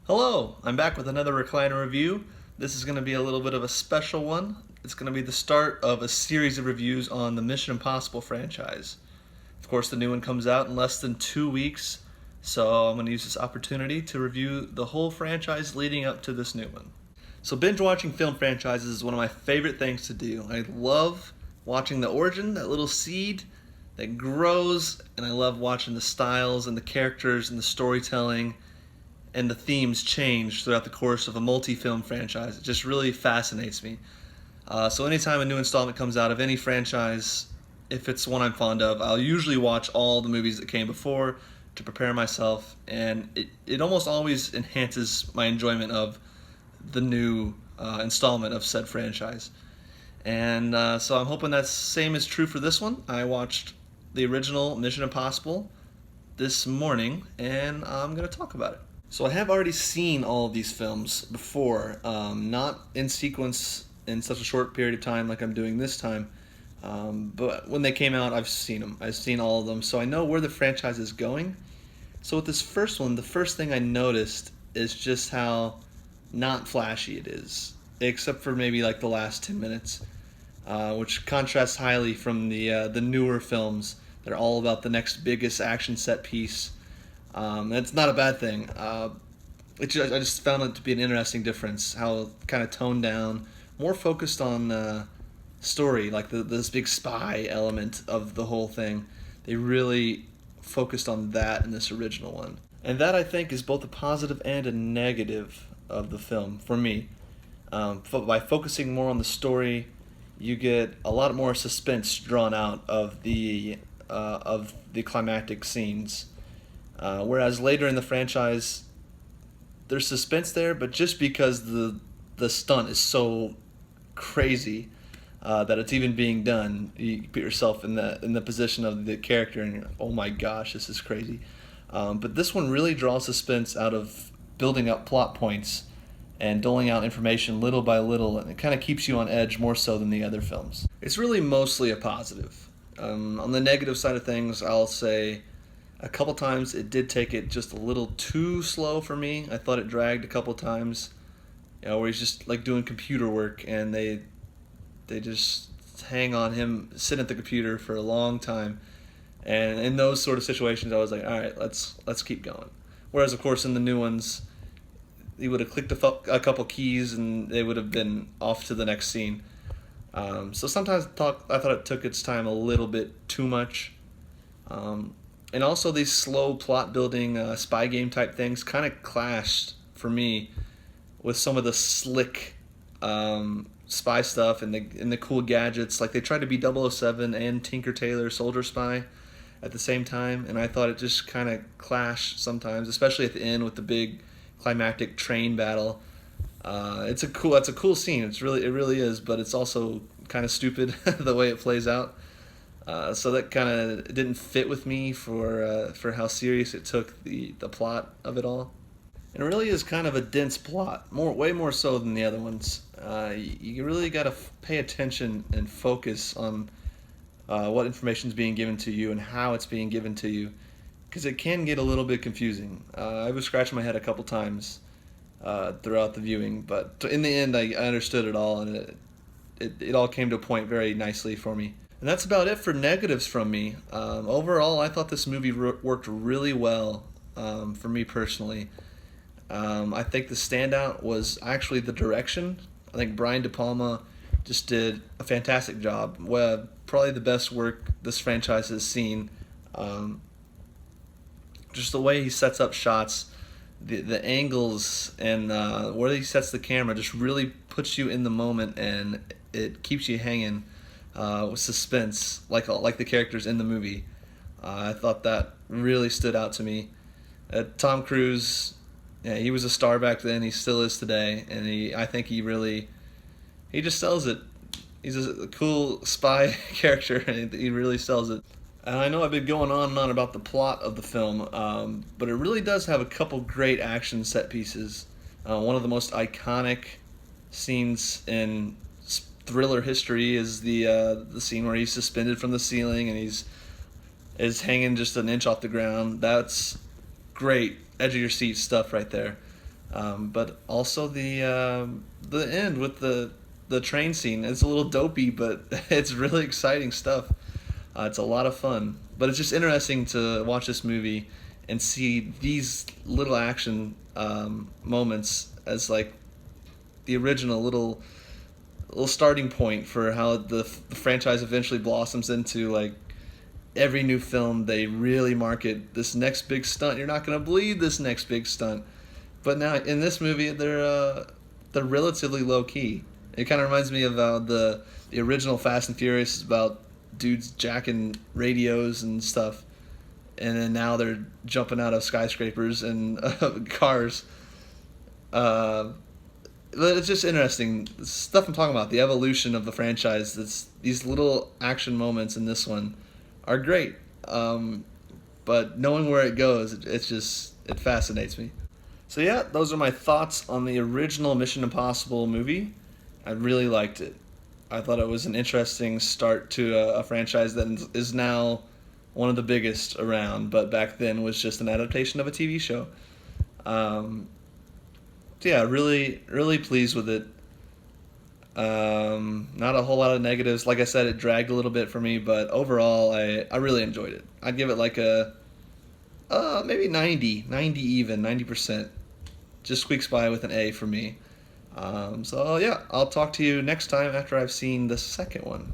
Hello, I'm back with another Recliner review. This is going to be a little bit of a special one. It's going to be the start of a series of reviews on the Mission Impossible franchise. Of course, the new one comes out in less than 2 weeks, so I'm going to use this opportunity to review the whole franchise leading up to this new one. So binge watching film franchises is one of my favorite things to do. I love watching the origin, that little seed that grows, and I love watching the styles and the characters and the storytelling and the themes change throughout the course of a multi-film franchise. It just really fascinates me. So anytime a new installment comes out of any franchise, if it's one I'm fond of, I'll usually watch all the movies that came before to prepare myself, and it almost always enhances my enjoyment of the new installment of said franchise. And so I'm hoping that same is true for this one. I watched the original Mission Impossible this morning, and I'm going to talk about it. So I have already seen all of these films before, not in sequence in such a short period of time like I'm doing this time, but when they came out, I've seen them. I've seen all of them, so I know where the franchise is going. So with this first one, the first thing I noticed is just how not flashy it is, except for maybe like the last 10 minutes, which contrasts highly from the newer films that are all about the next biggest action set piece. It's not a bad thing. I just found it to be an interesting difference, how kind of toned down, more focused on story, like this big spy element of the whole thing. They really focused on that in this original one. And that, I think, is both a positive and a negative of the film, for me. By focusing more on the story, you get a lot more suspense drawn out of the climactic scenes. Whereas later in the franchise, there's suspense there, but just because the stunt is so crazy that it's even being done, you put yourself in the position of the character, and you're like, oh my gosh, this is crazy. But this one really draws suspense out of building up plot points and doling out information little by little, and it kind of keeps you on edge more so than the other films. It's really mostly a positive. On the negative side of things, I'll say a couple times it did take it just a little too slow for me. I thought it dragged a couple times, where he's just like doing computer work, and they just hang on him sitting at the computer for a long time. And in those sort of situations, I was like, all right, let's keep going. Whereas, of course, in the new ones, he would have clicked a couple keys and they would have been off to the next scene. So sometimes I thought it took its time a little bit too much. And also these slow plot building spy game type things kind of clashed for me with some of the slick spy stuff and the cool gadgets. Like they tried to be 007 and Tinker Tailor Soldier Spy at the same time, and I thought it just kind of clashed sometimes, especially at the end with the big climactic train battle. It's a cool scene. It really is, but it's also kind of stupid the way it plays out. So that kind of didn't fit with me for how serious it took the plot of it all. And it really is kind of a dense plot, way more so than the other ones. You really got to pay attention and focus on what information is being given to you and how it's being given to you, because it can get a little bit confusing. I was scratching my head a couple times throughout the viewing, but in the end, I understood it all, and it all came to a point very nicely for me. And that's about it for negatives from me. Overall, I thought this movie worked really well for me personally. I think the standout was actually the direction. I think Brian De Palma just did a fantastic job. Well, probably the best work this franchise has seen. Just the way he sets up shots, the angles, and where he sets the camera just really puts you in the moment, and it keeps you hanging with suspense, like the characters in the movie. I thought that really stood out to me. Tom Cruise, yeah, he was a star back then. He still is today, and I think he just sells it. He's a cool spy character, and he really sells it. And I know I've been going on and on about the plot of the film, but it really does have a couple great action set pieces. One of the most iconic scenes in thriller history is the scene where he's suspended from the ceiling and is hanging just an inch off the ground. That's great edge of your seat stuff right there. But also the end with the train scene. It's a little dopey, but it's really exciting stuff. It's a lot of fun, but it's just interesting to watch this movie and see these little action moments as like the original little starting point for how the franchise eventually blossoms into like every new film. They really market this next big stunt. You're not gonna believe this next big stunt, but now in this movie they're relatively low key. It kind of reminds me of the original Fast and Furious is about dudes jacking radios and stuff, and then now they're jumping out of skyscrapers and cars. Uh, but it's just interesting the stuff I'm talking about. The evolution of the franchise. These little action moments in this one are great. But knowing where it goes, it fascinates me. So yeah, those are my thoughts on the original Mission Impossible movie. I really liked it. I thought it was an interesting start to a franchise that is now one of the biggest around, but back then was just an adaptation of a TV show. Um, so yeah, really, really pleased with it. Not a whole lot of negatives. Like I said, it dragged a little bit for me, but overall, I really enjoyed it. I'd give it like a maybe 90 even, 90%. Just squeaks by with an A for me. So yeah, I'll talk to you next time after I've seen the second one.